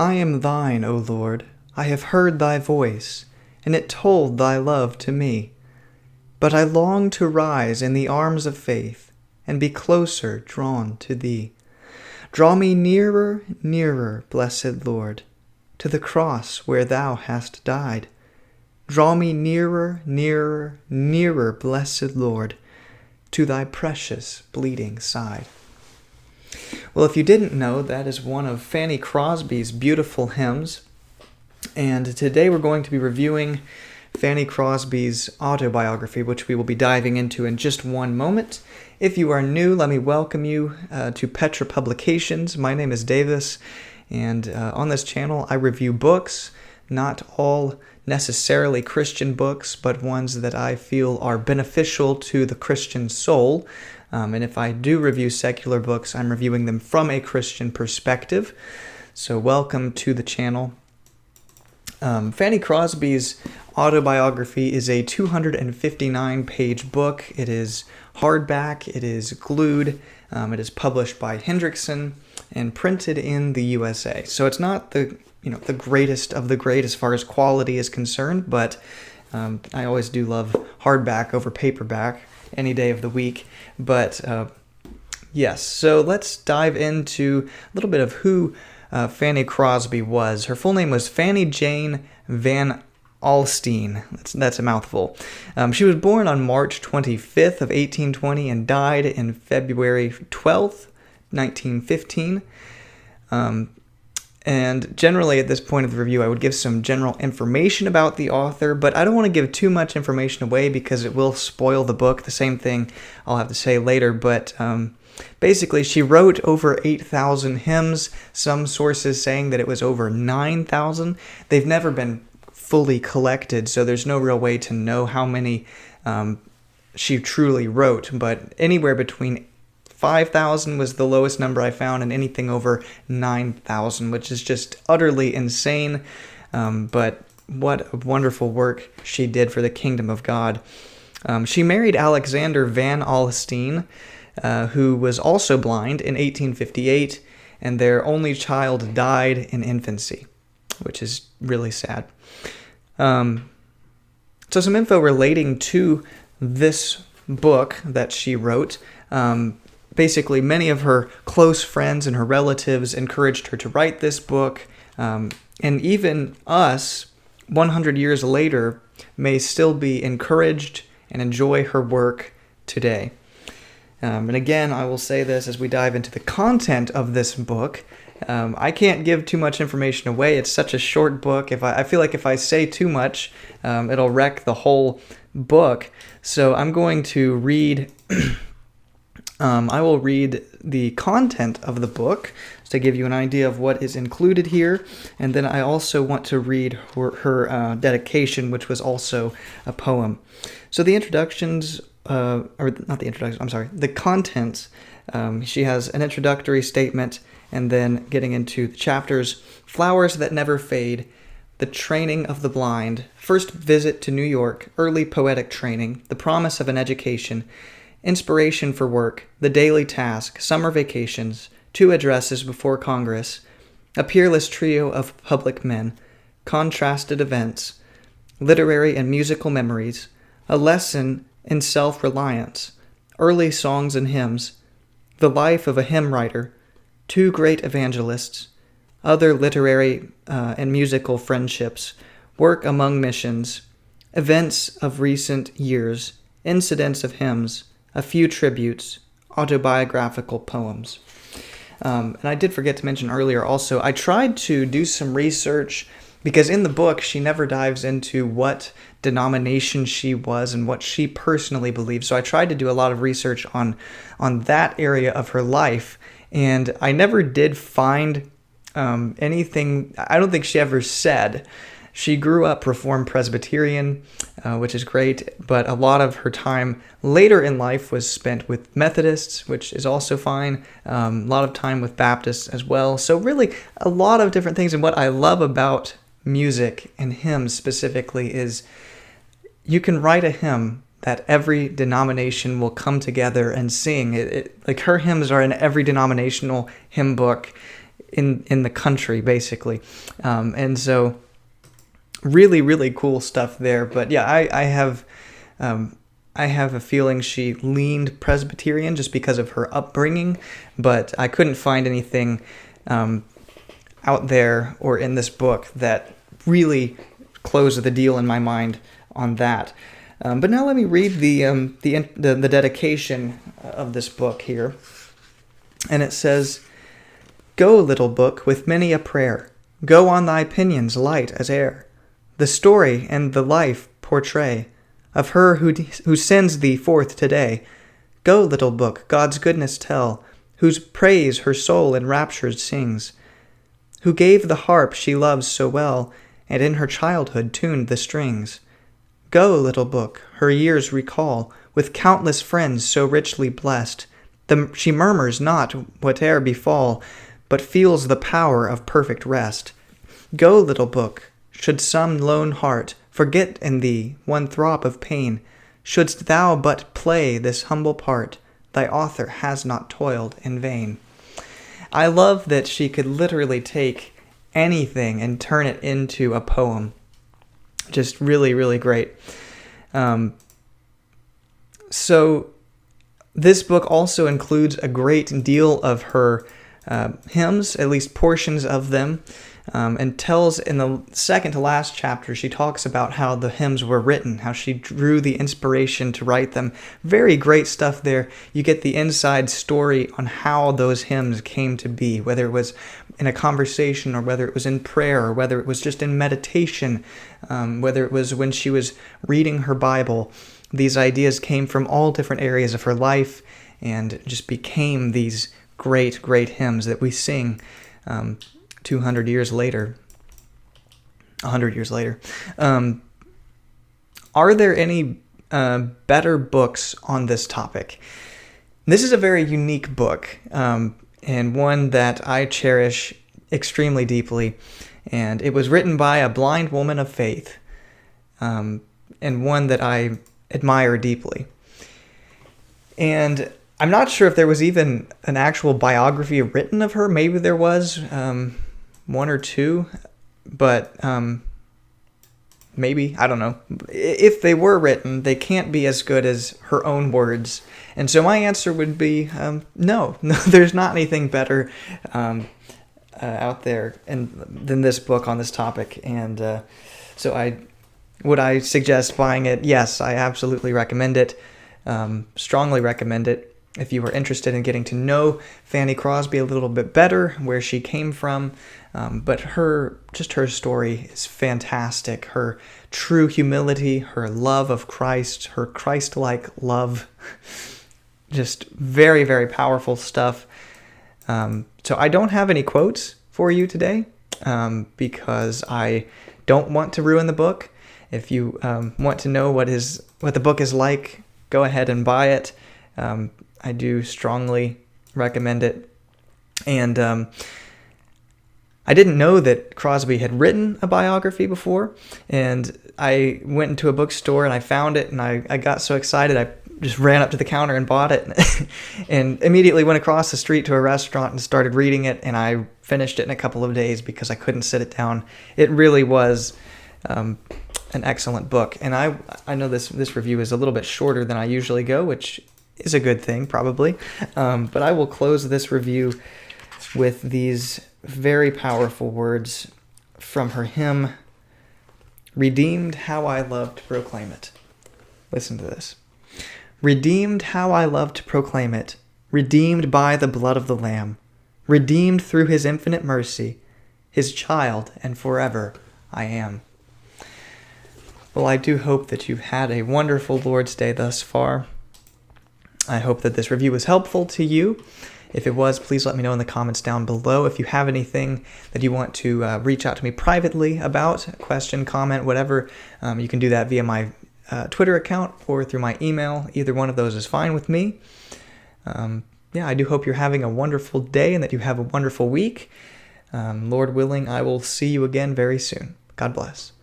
I am thine, O Lord. I have heard thy voice, and it told thy love to me. But I long to rise in the arms of faith, and be closer drawn to thee. Draw me nearer, nearer, blessed Lord, to the cross where thou hast died. Draw me nearer, nearer, nearer, blessed Lord, to thy precious bleeding side. Well, if you didn't know, that is one of Fanny Crosby's beautiful hymns. And today we're going to be reviewing Fanny Crosby's Autobiography, which we will be diving into in just one moment. If you are new, let me welcome you to Petra Publications. My name is Davis, and on this channel I review books, not all necessarily Christian books, but ones that I feel are beneficial to the Christian soul. And if I do review secular books, I'm reviewing them from a Christian perspective. So welcome to the channel. Fanny Crosby's Autobiography is a 259-page book. It is hardback, it is glued, it is published by Hendrickson and printed in the USA. So it's not the greatest of the great as far as quality is concerned, but I always do love hardback over paperback any day of the week. But yes, so let's dive into a little bit of who Fanny Crosby was. Her full name was Fanny Jane Van Alstyne. That's a mouthful. She was born on March 25th of 1820 and died in February 12th, 1915. And generally at this point of the review, I would give some general information about the author, but I don't want to give too much information away because it will spoil the book. The same thing I'll have to say later, but basically she wrote over 8,000 hymns, some sources saying that it was over 9,000. They've never been fully collected, so there's no real way to know how many she truly wrote, but anywhere between 5,000 was the lowest number I found, and anything over 9,000, which is just utterly insane. But what a wonderful work she did for the kingdom of God. She married Alexander Van Alstyne, who was also blind, in 1858, and their only child died in infancy, which is really sad. So some info relating to this book that she wrote. Basically, many of her close friends and her relatives encouraged her to write this book, and even us, 100 years later, may still be encouraged and enjoy her work today. And again, I will say this as we dive into the content of this book. I can't give too much information away. It's such a short book. I feel like if I say too much, it'll wreck the whole book. So I'm going to read... I will read the content of the book to give you an idea of what is included here, and then I also want to read her dedication, which was also a poem. So the the contents, she has an introductory statement, and then getting into the chapters: Flowers That Never Fade, The Training of the Blind, First Visit to New York, Early Poetic Training, The Promise of an Education, Inspiration for Work, The Daily Task, Summer Vacations, 2 Addresses Before Congress, A Peerless Trio of Public Men, Contrasted Events, Literary and Musical Memories, A Lesson in Self-Reliance, Early Songs and Hymns, The Life of a Hymn Writer, 2 Great Evangelists, Other Literary and Musical Friendships, Work Among Missions, Events of Recent Years, Incidents of Hymns, A Few Tributes, Autobiographical Poems. And I did forget to mention earlier also, I tried to do some research because in the book she never dives into what denomination she was and what she personally believed. So I tried to do a lot of research on that area of her life, and I never did find anything. I don't think she ever said. She grew up Reformed Presbyterian, which is great, but a lot of her time later in life was spent with Methodists, which is also fine, a lot of time with Baptists as well. So really a lot of different things, and what I love about music and hymns specifically is you can write a hymn that every denomination will come together and sing. Like her hymns are in every denominational hymn book. in the country, basically. And so really, really cool stuff there. But yeah, I have a feeling she leaned Presbyterian just because of her upbringing, but I couldn't find anything out there or in this book that really closed the deal in my mind on that. But now let me read the dedication of this book here. And it says, "Go, little book, with many a prayer. Go on thy pinions light as air. The story and the life portray of her who sends thee forth today. Go, little book, God's goodness tell, whose praise her soul enraptured sings, who gave the harp she loves so well, and in her childhood tuned the strings. Go, little book, her years recall, with countless friends so richly blessed. She murmurs not whate'er befall, but feels the power of perfect rest. Go, little book, should some lone heart forget in thee one throb of pain, shouldst thou but play this humble part, thy author has not toiled in vain." I love that she could literally take anything and turn it into a poem. Just really, really great. So this book also includes a great deal of her hymns, at least portions of them, and tells in the second to last chapter, she talks about how the hymns were written, how she drew the inspiration to write them. Very great stuff there. You get the inside story on how those hymns came to be, whether it was in a conversation or whether it was in prayer or whether it was just in meditation, whether it was when she was reading her Bible. These ideas came from all different areas of her life and just became these great, great hymns that we sing 200 years later, 100 years later. Are there any better books on this topic? This is a very unique book, and one that I cherish extremely deeply. And it was written by a blind woman of faith, and one that I admire deeply. And I'm not sure if there was even an actual biography written of her. Maybe there was one or two, but maybe, I don't know. If they were written, they can't be as good as her own words. And so my answer would be no, there's not anything better out there than this book on this topic. And so would I suggest buying it? Yes, I absolutely recommend it. Strongly recommend it. If you are interested in getting to know Fanny Crosby a little bit better, where she came from, but her story is fantastic. Her true humility, her love of Christ, her Christ-like love, just very, very powerful stuff. So I don't have any quotes for you today because I don't want to ruin the book. If you want to know what the book is like, go ahead and buy it. I do strongly recommend it. And I didn't know that Crosby had written a biography before. And I went into a bookstore and I found it, and I got so excited I just ran up to the counter and bought it and immediately went across the street to a restaurant and started reading it, and I finished it in a couple of days because I couldn't sit it down. It really was an excellent book. And I know this review is a little bit shorter than I usually go, which is a good thing, probably. But I will close this review with these very powerful words from her hymn, "Redeemed, how I love to proclaim it." Listen to this. "Redeemed, how I love to proclaim it, redeemed by the blood of the Lamb, redeemed through his infinite mercy, his child, and forever I am." Well, I do hope that you've had a wonderful Lord's Day thus far. I hope that this review was helpful to you. If it was, please let me know in the comments down below. If you have anything that you want to reach out to me privately about, question, comment, whatever, you can do that via my Twitter account or through my email. Either one of those is fine with me. I do hope you're having a wonderful day and that you have a wonderful week. Lord willing, I will see you again very soon. God bless.